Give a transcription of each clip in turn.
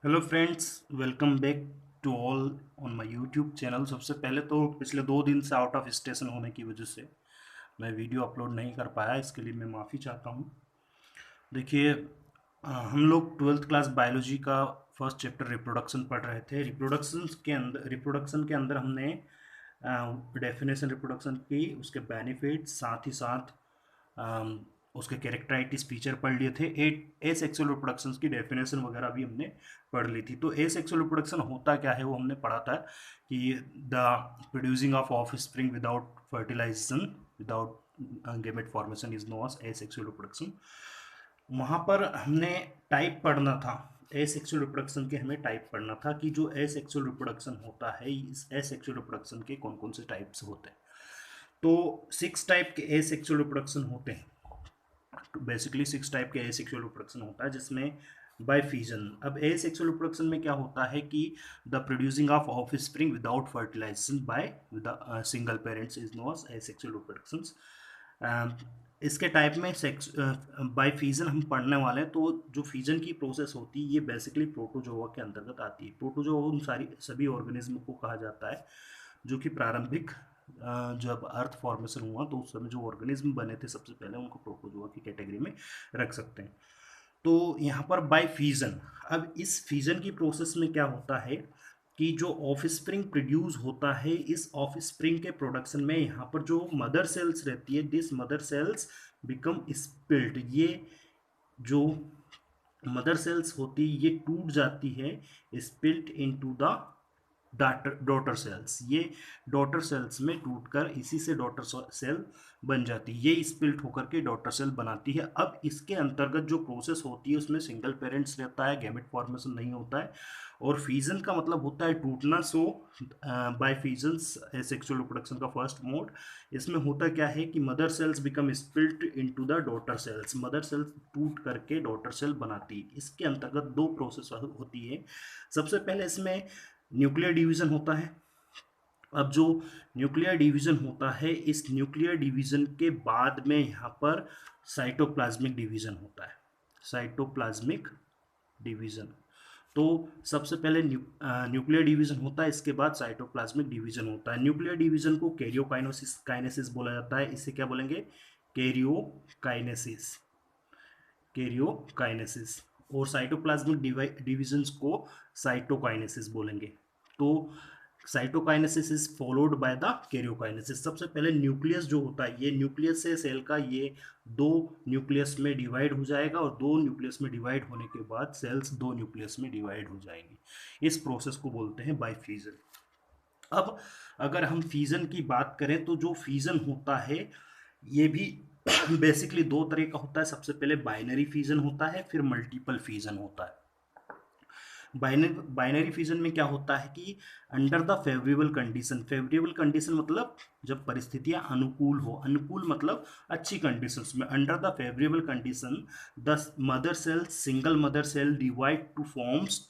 Hello friends, welcome back to all on my YouTube channel. सबसे पहले तो पिछले 2 दिन से आउट ऑफ स्टेशन होने की वजह से मैं वीडियो अपलोड नहीं कर पाया, इसके लिए मैं माफ़ी चाहता हूँ। देखिए, हम लोग ट्वेल्थ क्लास बायोलॉजी का फर्स्ट चैप्टर रिप्रोडक्शन पढ़ रहे थे। रिप्रोडक्शन के अंदर हमने डेफिनेशन रिप्रोडक्शन की, उसके बेनिफिट्स, साथ ही साथ अम, उसके कैरेक्टराइटिस फीचर पढ़ लिए थे। ए सेक्सुअल रिप्रोडक्शन की डेफिनेशन वगैरह भी हमने पढ़ ली थी। तो ए सेक्सुअल रिप्रोडक्शन होता क्या है वो हमने पढ़ा था कि the producing of offspring without fertilization, without gamete formation is known as asexual reproduction. वहाँ पर हमने टाइप पढ़ना था। एसेक्सुअल रिप्रोडक्शन के हमें टाइप पढ़ना था कि जो एसेक्सुअल रिप्रोडक्शन होता है, इस एसेक्सुअल रिप्रोडक्शन के कौन कौन से टाइप्स होते हैं। तो 6 टाइप के एसेक्सुअल रिप्रोडक्शन होते हैं। बेसिकली 6 टाइप के एसेक्सुअल रिप्रोडक्शन होता है, जिसमें बाय फिजन। अब एसेक्सुअल रिप्रोडक्शन में क्या होता है कि the producing of offspring without fertilization by single parents is known as asexual reproduction. इसके टाइप में सेक्स बाय फिजन हम पढ़ने वाले हैं। तो जो फिजन की प्रोसेस होती है ये बेसिकली प्रोटोजोआ के अंतर्गत आती है। प्रोटोजोआ उन सारी सभी ऑर्गेनिज्म को कहा जाता है जो कि प्रारंभिक जब अर्थ फॉर्मेशन हुआ तो उस समय जो ऑर्गेनिज्म बने थे सबसे पहले, उनको प्रोटोजोआ की कैटेगरी में रख सकते हैं। तो यहाँ पर बाय फ्यूजन, अब इस फ्यूजन की प्रोसेस में क्या होता है कि जो ऑफ स्प्रिंग प्रोड्यूस होता है, इस ऑफ स्प्रिंग के प्रोडक्शन में यहाँ पर जो मदर सेल्स रहती है, this mother cells become spilt. ये जो मदर सेल्स होती है ये टूट जाती है, spilt into the daughter cells. ये डॉटर सेल्स में टूटकर इसी से डॉटर सेल बन जाती है। ये स्पिल्ट होकर के डॉटर सेल बनाती है। अब इसके अंतर्गत जो प्रोसेस होती है उसमें सिंगल पेरेंट्स रहता है, गैमेट फॉर्मेशन नहीं होता है। और फीजन का मतलब होता है टूटना। सो बाय फीजन्स सेक्सुअल रिप्रोडक्शन का फर्स्ट मोड। इसमें होता क्या है कि mother cells become spilt into the daughter cells. Mother cells टूट करके डॉटर सेल बनाती है। इसके अंतर्गत दो प्रोसेस होती है। सबसे पहले इसमें न्यूक्लियर डिवीजन होता है। अब जो न्यूक्लियर डिवीजन होता है, इस न्यूक्लियर डिवीजन के बाद में यहाँ पर साइटोप्लाज्मिक डिवीजन होता है। Cytoplasmic division. तो सबसे पहले न्यूक्लियर डिवीजन होता है, इसके बाद साइटोप्लाज्मिक डिवीजन होता है। न्यूक्लियर डिवीजन को कैरियोकाइनेसिस काइनेसिस बोला जाता है। इसे क्या बोलेंगे? कैरियोकाइनेसिस। कैरियोकाइनेसिस। और साइटोप्लाज्मिक डिविजन्स को साइटोकाइनेसिस बोलेंगे। तो cytokinesis is followed by the karyokinesis. सबसे पहले न्यूक्लियस जो होता है, ये न्यूक्लियस से सेल का ये दो न्यूक्लियस में डिवाइड हो जाएगा, और दो न्यूक्लियस में डिवाइड होने के बाद सेल्स दो न्यूक्लियस में डिवाइड हो जाएंगी। इस प्रोसेस को बोलते हैं बाय फ्यूजन। अब अगर हम फ्यूजन की बात करें तो जो फ्यूजन होता है ये भी बेसिकली दो तरह का होता है। सबसे पहले बाइनरी फ्यूजन होता है, फिर मल्टीपल फ्यूजन होता है। बाइनरी फ्यूजन में क्या होता है कि under the favourable condition, favourable condition मतलब जब परिस्थितियां अनुकूल हो, अनुकूल मतलब अच्छी कंडीशंस में, under the favourable condition the mother cell, single mother cell divide to forms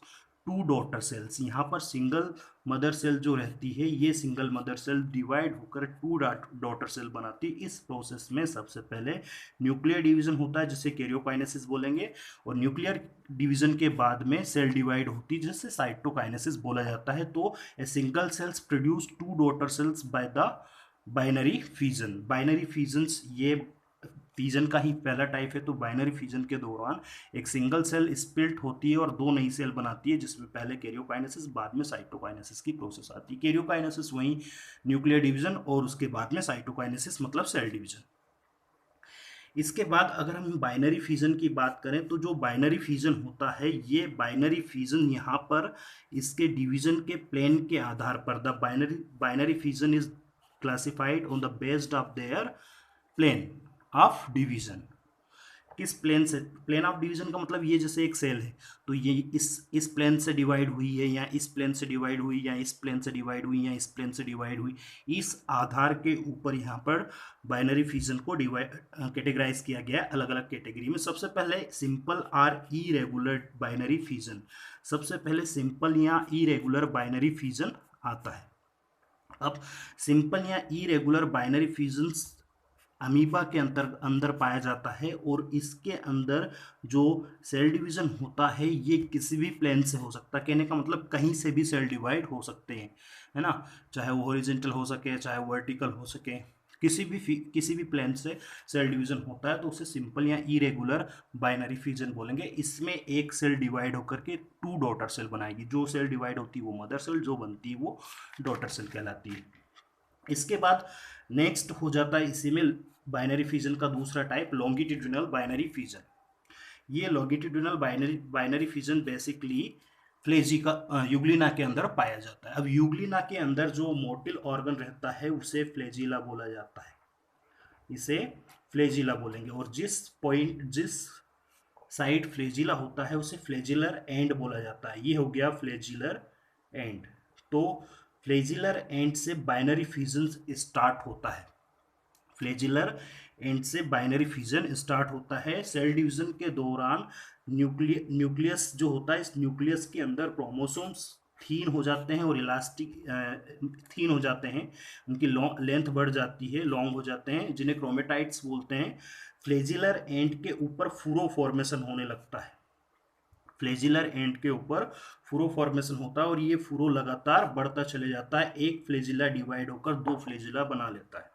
two daughter cells. यहाँ पर सिंगल मदर सेल जो रहती है, ये सिंगल मदर सेल डिवाइड होकर टू डॉटर सेल बनाती है। इस प्रोसेस में सबसे पहले न्यूक्लियर डिवीजन होता है जिसे कैरियोकाइनेसिस बोलेंगे, और न्यूक्लियर डिवीजन के बाद में सेल डिवाइड होती है जिसे साइटोकाइनेसिस बोला जाता है। तो a single cells produce two daughter cells by the binary fusion. Binary fusions ये फ्यूजन का ही पहला टाइप है। तो बाइनरी फ्यूजन के दौरान एक सिंगल सेल स्प्लिट होती है और दो नई सेल बनाती है, जिसमें पहले कैरियोकाइनेसिस बाद में साइटोकाइनेसिस की प्रोसेस आती है। कैरियोकाइनेसिस वही न्यूक्लियर डिवीजन, और उसके बाद में साइटोकाइनेसिस मतलब सेल डिवीजन। इसके बाद अगर हम बाइनरी फ्यूजन की बात करें तो जो बाइनरी फ्यूजन होता है, ये बाइनरी फ्यूजन यहाँ पर इसके डिवीजन के प्लेन के आधार पर, the binary fusion is classified on the based of their plane of division. किस प्लेन से? प्लेन ऑफ डिवीजन का मतलब ये जैसे एक सेल है तो ये इस प्लेन से डिवाइड हुई है, या इस प्लेन से डिवाइड हुई, या इस प्लेन से डिवाइड हुई, या इस प्लेन से डिवाइड हुई। इस आधार के ऊपर यहाँ पर बाइनरी फ्यूजन को डिवाइड कैटेगराइज किया गया अलग अलग कैटेगरी में। सबसे पहले simple or irregular binary fusion. सबसे पहले सिंपल या इरेगुलर बाइनरी फ्यूजन आता है। अब सिंपल या इरेगुलर बाइनरी फ्यूजन अमीबा के अंदर पाया जाता है, और इसके अंदर जो सेल डिवीजन होता है ये किसी भी प्लेन से हो सकता है। कहने का मतलब कहीं से भी सेल डिवाइड हो सकते हैं, है ना, चाहे वो हॉरिजॉन्टल हो सके चाहे वर्टिकल हो सके, किसी भी प्लेन से सेल डिवीजन होता है तो उसे सिंपल या इरेगुलर बाइनरी फिजन बोलेंगे। इसमें एक सेल डिवाइड होकर के 2 डॉटर सेल बनाएगी। जो सेल डिवाइड होती है वो मदर सेल, जो बनती है वो डॉटर सेल कहलाती है। इसके बाद नेक्स्ट हो जाता है इसी में बाइनरी फिजन का दूसरा टाइप, लॉन्गिट्यूडिनल बाइनरी फिजन। ये longitudinal binary fission basically Euglena के अंदर पाया जाता है। अब यूग्लिना के अंदर जो मोटिल ऑर्गन रहता है उसे फ्लैजिला बोला जाता है, इसे फ्लैजिला बोलेंगे। और जिस साइड फ्लैजिला होता है उसे फ्लैजिलर एंड बोला जाता है। ये हो गया फ्लैजिलर एंड। तो फ्लैजिलर एंड से बाइनरी फिजन स्टार्ट होता है। फ्लैजिलर एंड से बाइनरी फिजन स्टार्ट होता है। सेल डिवीजन के दौरान न्यूक्लियस जो होता है, इस न्यूक्लियस के अंदर क्रोमोसोम्स थीन हो जाते हैं और इलास्टिक थीन हो जाते हैं, उनकी लेंथ बढ़ जाती है, लॉन्ग हो जाते हैं, जिन्हें क्रोमेटाइड्स बोलते हैं। फ्लैजिलर एंड के ऊपर फुरो फॉर्मेशन होने लगता है। फ्लैजिलर एंड के ऊपर फुरो फॉर्मेशन होता है और ये फुरो लगातार बढ़ता चले जाता है। एक फ्लैजिला डिवाइड होकर 2 फ्लैजिला बना लेता है।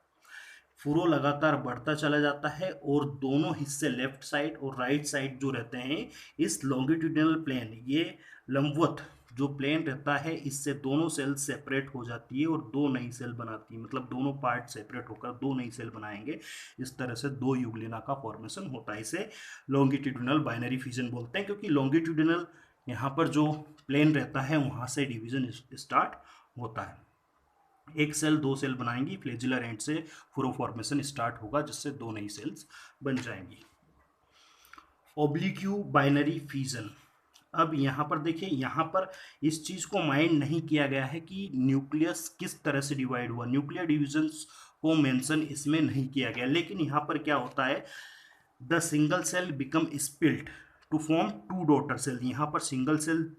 फुरो लगातार बढ़ता चला जाता है और दोनों हिस्से लेफ्ट साइड और राइट साइड जो रहते हैं इस लॉन्गिट्यूडिनल प्लेन, ये लंबवत जो प्लेन रहता है, इससे दोनों सेल सेपरेट हो जाती है और 2 नई सेल बनाती है। मतलब दोनों पार्ट सेपरेट होकर 2 नई सेल बनाएंगे। इस तरह से 2 यूग्लिना का फॉर्मेशन होता है। इसे लॉन्गिट्यूडिनल बाइनरी फिजन बोलते हैं, क्योंकि लॉन्गिट्यूडिनल यहाँ पर जो प्लेन रहता है वहाँ से डिवीजन स्टार्ट होता है। एक सेल 2 सेल बनाएंगी, फ्लैजिलर एंड से फुरो फॉर्मेशन स्टार्ट होगा जिससे 2 नई सेल्स बन जाएंगी। ऑब्लिक्यू बाइनरी फिजन। अब यहाँ पर देखिए, यहाँ पर इस चीज़ को माइंड नहीं किया गया है कि न्यूक्लियस किस तरह से डिवाइड हुआ, न्यूक्लियर डिविजन्स को मेंशन इसमें नहीं किया गया। लेकिन यहाँ पर क्या होता है, the single cell become split to form 2 daughter cell. यहाँ पर सिंगल सेल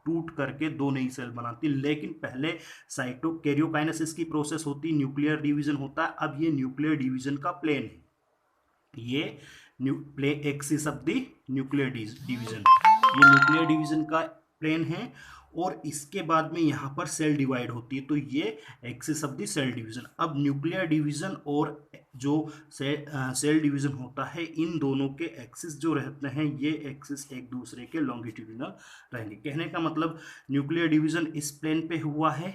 टूट करके 2 नई सेल बनाती है। लेकिन पहले कैरियोकाइनेसिस की प्रोसेस होती, न्यूक्लियर डिवीजन होता है। अब ये न्यूक्लियर डिवीजन का प्लेन है, ये axis of the nuclear division, ये न्यूक्लियर डिवीजन का प्लेन है। और इसके बाद में यहाँ पर सेल डिवाइड होती है, तो ये axis of the cell division. अब न्यूक्लियर डिवीजन और जो सेल डिवीजन होता है, इन दोनों के एक्सिस जो रहते हैं, ये एक्सिस एक दूसरे के लॉन्गिट्यूडिनल रहेंगे। कहने का मतलब न्यूक्लियर डिवीजन इस प्लेन पे हुआ है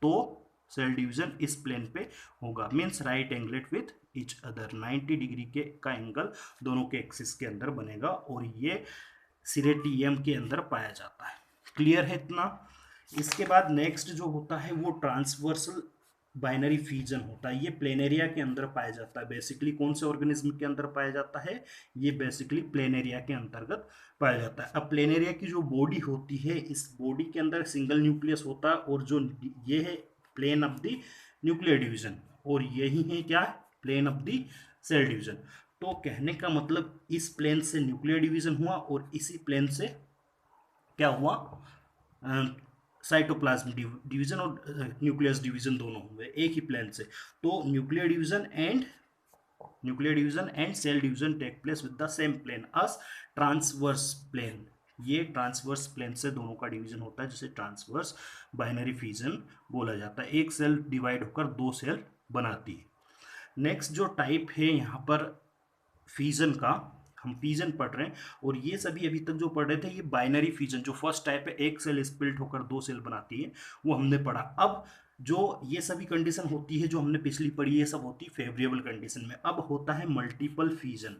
तो सेल डिवीजन इस प्लेन पे होगा। Means right angled with each other, 90 degree के का एंगल दोनों के एक्सिस के अंदर बनेगा और ये सिरेटियम के अंदर पाया जाता है। क्लियर है इतना। इसके बाद नेक्स्ट जो होता है वो ट्रांसवर्सल बाइनरी फिजन होता है। ये प्लेनेरिया के अंदर पाया जाता है। बेसिकली कौन से ऑर्गेनिज्म के अंदर पाया जाता है, ये बेसिकली प्लेनेरिया के अंतर्गत पाया जाता है। अब प्लेनेरिया की जो बॉडी होती है, इस बॉडी के अंदर सिंगल न्यूक्लियस होता है और जो ये है plane of the nuclear division, और यही है क्या, plane of the cell division. तो कहने का मतलब इस प्लेन से न्यूक्लियर डिवीजन हुआ और इसी प्लेन से क्या हुआ, साइटोप्लाज्म डिवीजन और न्यूक्लियस डिवीजन दोनों हुए एक ही प्लेन से। तो nuclear division and cell division take place with the same plane as transverse plane. ये ट्रांसवर्स प्लेन से दोनों का डिवीजन होता है, जिसे ट्रांसवर्स बाइनरी फिजन बोला जाता है। एक सेल डिवाइड होकर 2 सेल बनाती है। नेक्स्ट जो टाइप है यहाँ पर फिजन का, हम फिजन पढ़ रहे हैं और ये सभी अभी तक जो पढ़ रहे थे ये बाइनरी फिजन, जो फर्स्ट टाइप है एक सेल स्प्लिट होकर 2 सेल बनाती है, वो हमने पढ़ा। अब जो ये सभी कंडीशन होती है जो हमने पिछली पढ़ी, ये सब होती है फेवरेबल कंडीशन में। अब होता है मल्टीपल फिजन।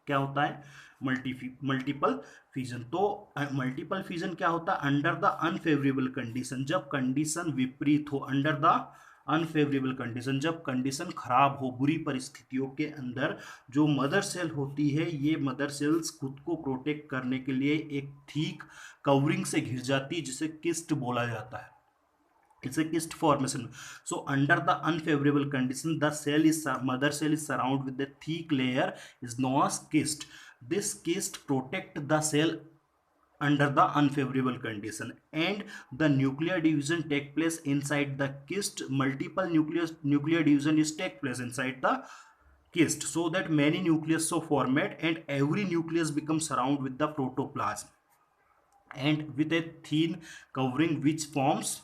क्या होता है, मल्टीपल फिजन। तो मल्टीपल फिजन क्या होता है, अंडर द अनफेवरेबल कंडीशन, जब कंडीशन विपरीत हो, अंडर द अनफेवरेबल कंडीशन, जब कंडीशन खराब हो, बुरी परिस्थितियों के अंदर जो मदर सेल होती है, ये मदर सेल्स खुद को प्रोटेक्ट करने के लिए एक थिक कवरिंग से घिर जाती है, जिसे किस्ट बोला जाता है, इसे cyst formation. So under the unfavourable condition the cell is mother cell is surround with a thick layer is known as cyst. This cyst protect the cell under the unfavorable condition and the nuclear division take place inside the cyst. Multiple nuclear division is take place inside the kist so that many nucleus so formed and every nucleus becomes surrounded with the protoplasm and with a thin covering which forms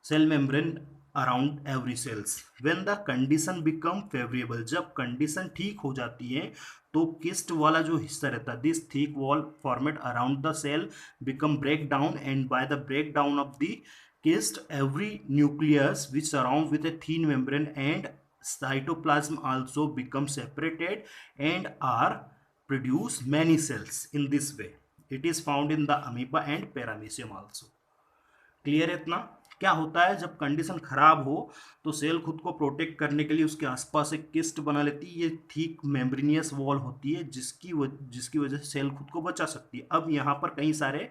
cell membrane around every cells. When the condition become favorable, जब condition ठीक हो जाती है तो किस्ट वाला जो हिस्सा रहता है, this thick wall format around the cell become break down and by the break down of the kist every nucleus which surround with a thin membrane and cytoplasm also become separated and are produce many cells. In this way it is found in the amoeba and paramecium also. Clear है इतना? क्या होता है जब condition खराब हो तो cell खुद को प्रोटेक्ट करने के लिए उसके आसपास एक किस्ट बना लेती है, ये थिक मेम्ब्रेनियस वॉल होती है जिसकी वजह से सेल खुद को बचा सकती है. अब यहाँ पर कई सारे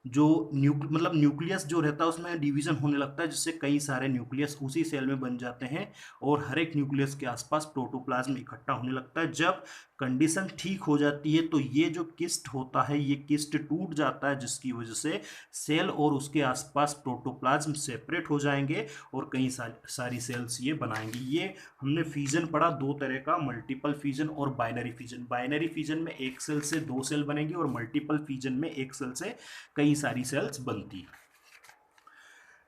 जो न्यूक्लियस जो रहता है उसमें डिवीजन होने लगता है जिससे कई सारे न्यूक्लियस उसी सेल में बन जाते हैं और हर एक न्यूक्लियस के आसपास प्रोटोप्लाज्म इकट्ठा होने लगता है. जब कंडीशन ठीक हो जाती है तो ये जो किस्ट होता है ये किस्ट टूट जाता है जिसकी वजह से सेल और उसके आसपास प्रोटोप्लाज्म सेपरेट हो जाएंगे और कई सारी सेल्स ये बनाएंगे. ये हमने फिजन पढ़ा दो तरह का, मल्टीपल फिजन और बाइनरी फिजन. बाइनरी फिजन में एक सेल से दो सेल बनेंगे और मल्टीपल फिजन में एक सेल से कई सारी सेल्स बनती है.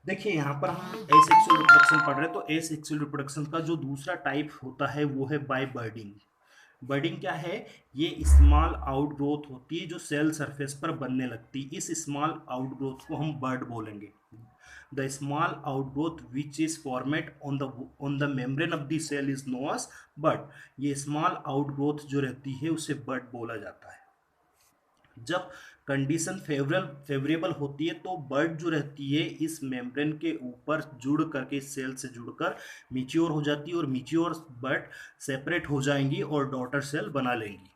देखिए यहाँ पर हम एसेक्सुअल रिप्रोडक्शन पढ़ रहे हैं तो एसेक्सुअल रिप्रोडक्शन का जो दूसरा टाइप होता है वो है बाय बर्डिंग. बर्डिंग क्या है? ये स्मॉल आउटग्रोथ होती है जो सेल सरफेस पर बनने लगती है. इस स्मॉल आउटग्रोथ को हम बर्ड बोलेंगे. The small outgrowth which is format on the membrane of the cell is known as bird. ये स्मॉल आउटग्रोथ जो रहती है उसे बर्ड बोला जाता है. जब कंडीशन फेवरेबल होती है तो बर्ड जो रहती है इस मेम्ब्रेन के ऊपर जुड़ करके सेल से जुड़कर मैच्योर हो जाती है और मैच्योर बर्ड सेपरेट हो जाएंगी और डॉटर सेल बना लेंगी.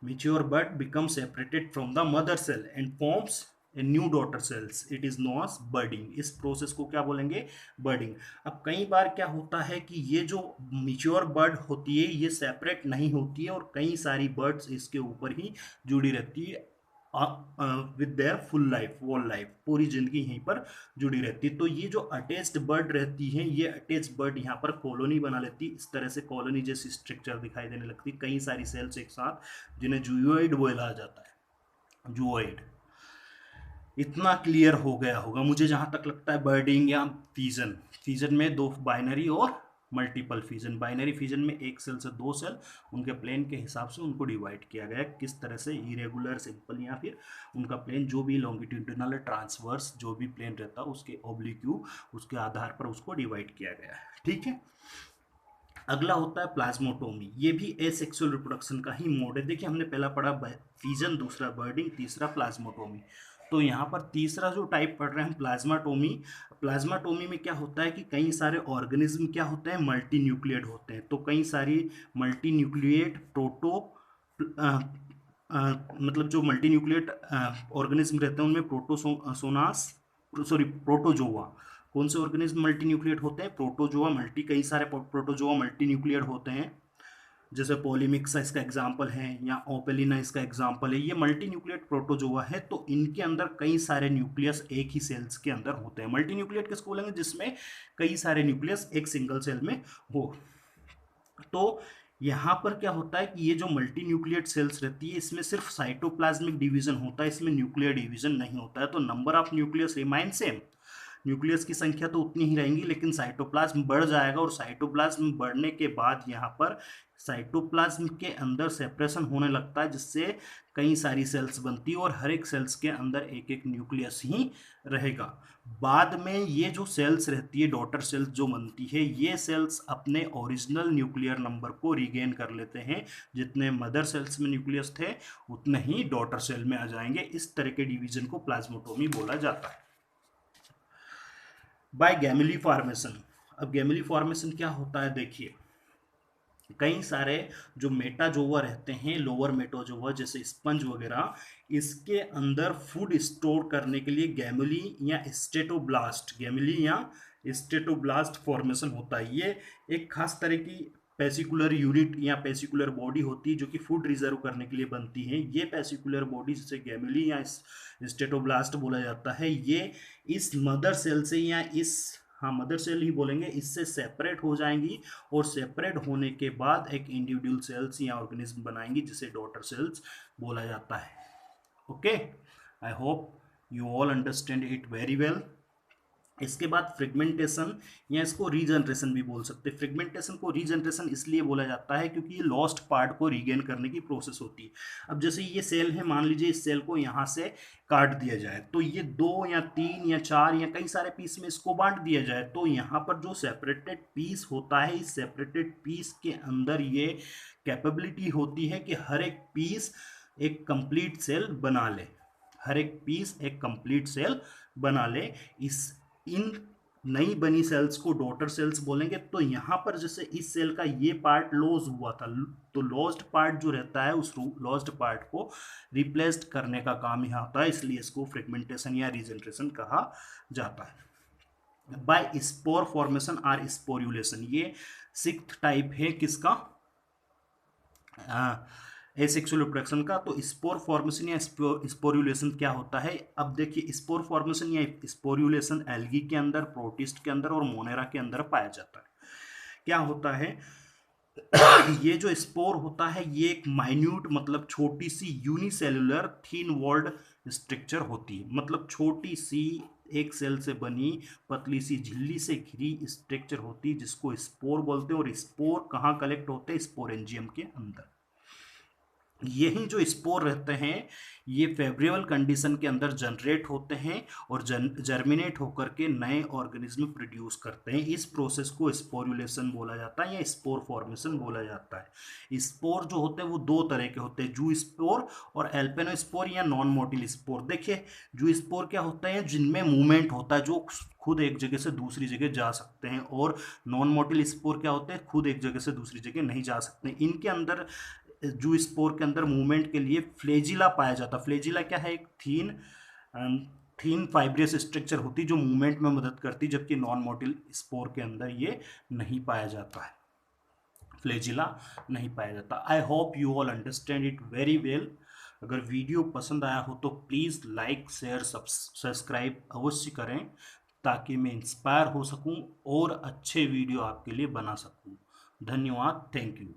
Mature bud become separated from the mother cell and forms a new daughter cells. It is known as budding. इस प्रोसेस को क्या बोलेंगे? बर्डिंग. अब कई बार क्या होता है कि ये जो मैच्योर बर्ड होती है ये सेपरेट नहीं होती है और कई सारी बर्ड्स इसके ऊपर ही जुड़ी रहती है with their full life, wall life, पूरी जिंदगी यहीं पर जुड़ी रहती है. तो ये जो अटैच्ड बर्ड रहती है ये अटैच्ड बर्ड यहाँ पर कॉलोनी बना लेती है. इस तरह से कॉलोनी जैसी स्ट्रक्चर दिखाई देने लगती है, कई सारी सेल्स एक साथ जिन्हें जूओइड बोला जाता है. जूओइड. इतना क्लियर हो गया होगा मुझे जहाँ तक लगता है. बर्डिंग या फिजन. फिजन में दो बाइनरी और मल्टीपल फिजन. बाइनरी फिजन में एक सेल से दो सेल उनके प्लेन के हिसाब से उनको डिवाइड किया गया. किस तरह से? इरेगुलर, सिंपल या फिर उनका प्लेन जो भी लॉन्गिट्यूडिनल, ट्रांसवर्स जो भी प्लेन रहता है उसके ऑब्लिक्यू उसके आधार पर उसको डिवाइड किया गया है. ठीक है. अगला होता है प्लाज्मोटोमी. ये भी एसेक्सुअल रिप्रोडक्शन का ही मोड है. देखिए हमने पहला पढ़ा फिजन, दूसरा बर्डिंग, तीसरा प्लाज्मोटोमी. तो यहाँ पर तीसरा जो टाइप पढ़ रहे हैं हम प्लाज्माटोमी. प्लाज्माटोमी में क्या होता है कि कई सारे ऑर्गेनिज्म क्या होते हैं? मल्टी न्यूक्लिएट होते हैं. तो कई सारी मल्टी न्यूक्लिएट मतलब जो मल्टी न्यूक्लिएट ऑर्गेनिज्म रहते हैं उनमें प्रोटोजोआ. कौन से ऑर्गेनिज्म मल्टी न्यूक्लिएट होते हैं? प्रोटोजोआ. कई सारे प्रोटोजोआ मल्टी न्यूक्लिएट होते हैं जैसे पॉलीमिक्सा इसका एग्जाम्पल है या ओपेलिना इसका एग्जाम्पल है. ये मल्टी न्यूक्लिएट प्रोटोजोआ है. तो इनके अंदर कई सारे न्यूक्लियस एक ही सेल्स के अंदर होते हैं. मल्टी न्यूक्लिएट किसको बोलेंगे? जिसमें कई सारे न्यूक्लियस एक सिंगल सेल में हो. तो यहाँ पर क्या होता है कि ये जो मल्टी न्यूक्लिएट सेल्स रहती है इसमें सिर्फ साइटोप्लाज्मिक डिवीजन होता है, इसमें न्यूक्लियर डिवीजन नहीं होता है. तो number of nucleus remain same. Nucleus की संख्या तो उतनी ही रहेंगी लेकिन साइटोप्लाज्म बढ़ जाएगा और साइटोप्लाज्म बढ़ने के बाद यहाँ पर साइटोप्लाज्म के अंदर सेपरेशन होने लगता है जिससे कई सारी सेल्स बनती है और हर एक सेल्स के अंदर एक एक न्यूक्लियस ही रहेगा. बाद में ये जो सेल्स रहती है डॉटर सेल्स जो बनती है ये सेल्स अपने ओरिजिनल न्यूक्लियर नंबर को रिगेन कर लेते हैं. जितने मदर सेल्स में न्यूक्लियस थे उतने ही डॉटर सेल में आ जाएंगे. इस तरह के डिवीजन को प्लाज्मोटोमी बोला जाता है. By gemmule formation. अब गैमेली फॉर्मेशन क्या होता है? देखिए कई सारे जो मेटाजोआ रहते हैं, लोअर मेटाजोआ जैसे स्पंज वगैरह, इसके अंदर फूड स्टोर करने के लिए गैमेली या स्टेटोब्लास्ट फॉर्मेशन होता है. ये एक खास तरह की पेसिकुलर यूनिट या पेसिकुलर बॉडी होती है जो कि फूड रिजर्व करने के लिए बनती है. ये पेसिकुलर बॉडी जिसे गैमेली या स्टेटोब्लास्ट बोला जाता है ये इस मदर सेल से या इस हाँ मदर सेल ही बोलेंगे, इससे सेपरेट हो जाएंगी और सेपरेट होने के बाद एक इंडिविजुअल सेल्स या ऑर्गेनिज्म बनाएंगी जिसे डॉटर सेल्स बोला जाता है। Okay, I hope you all understand it very well. इसके बाद फ्रेगमेंटेशन या इसको रीजनरेशन भी बोल सकते हैं। फ्रेगमेंटेशन को रीजनरेशन इसलिए बोला जाता है क्योंकि ये लॉस्ट पार्ट को रीगेन करने की प्रोसेस होती है। अब जैसे ये सेल है, मान लीजिए इस सेल को यहाँ से काट दिया जाए तो ये 2 या 3 या 4 या कई सारे पीस में इसको बांट दिया जाए, तो यहाँ पर जो सेपरेटेड पीस होता है, इस सेपरेटेड पीस के अंदर ये कैपेबिलिटी होती है कि हर एक पीस एक कंप्लीट सेल बना ले, हर एक पीस एक कंप्लीट सेल बना ले। इन नई बनी सेल्स को डॉटर सेल्स बोलेंगे। तो यहाँ पर जैसे इस सेल का ये पार्ट लॉस हुआ था, तो लॉस्ट पार्ट जो रहता है उस लॉस्ट पार्ट को रिप्लेस्ड करने का काम यहाँ होता है, इसलिए इसको फ्रेगमेंटेशन या रीजनरेशन कहा जाता है। बाय स्पोर फॉर्मेशन और स्पोरुलेशन, ये 6th टाइप है किसका, एसेक्सुअल रिप्रोडक्शन का। तो स्पोर फॉर्मेशन या स्पोरुलेशन क्या होता है, अब देखिए स्पोर फॉर्मेशन या स्पोरुलेशन एल्गी के अंदर, प्रोटिस्ट के अंदर और मोनेरा के अंदर पाया जाता है। क्या होता है ये जो स्पोर होता है ये एक माइन्यूट मतलब छोटी सी यूनिसेलुलर थिन वॉल्ड स्ट्रक्चर होती है, मतलब छोटी सी एक सेल से बनी पतली सी झिल्ली से घिरी स्ट्रक्चर होती है जिसको स्पोर बोलते हैं। और स्पोर कहाँ कलेक्ट होते हैं, स्पोरेंजियम के अंदर। यही जो स्पोर रहते हैं ये फेवरेबल कंडीशन के अंदर जनरेट होते हैं और जर्मिनेट होकर के नए ऑर्गेनिज्म प्रोड्यूस करते हैं। इस प्रोसेस को स्पोरुलेशन बोला जाता है या स्पोर फॉर्मेशन बोला जाता है। स्पोर जो होते हैं वो 2 तरह के होते हैं, जू स्पोर और एल्पेनो स्पोर या नॉन मोटिल स्पोर। देखिए जू स्पोर क्या होते हैं, जिनमें मूवमेंट होता है, जो खुद एक जगह से दूसरी जगह जा सकते हैं। और नॉन मोटिल स्पोर क्या होते हैं, खुद एक जगह से दूसरी जगह नहीं जा सकते। इनके अंदर जू स्पोर के अंदर मूवमेंट के लिए फ्लेजिला पाया जाता है। फ्लेजिला क्या है, एक थीन फाइब्रियस स्ट्रक्चर होती है जो मूवमेंट में मदद करती है, जबकि नॉन मोटिल स्पोर के अंदर ये नहीं पाया जाता है, फ्लेजिला नहीं पाया जाता। I hope you all understand it very well. अगर वीडियो पसंद आया हो तो प्लीज़ लाइक शेयर सब्सक्राइब अवश्य करें ताकि मैं इंस्पायर हो सकूं और अच्छे वीडियो आपके लिए बना सकूं। धन्यवाद, थैंक यू।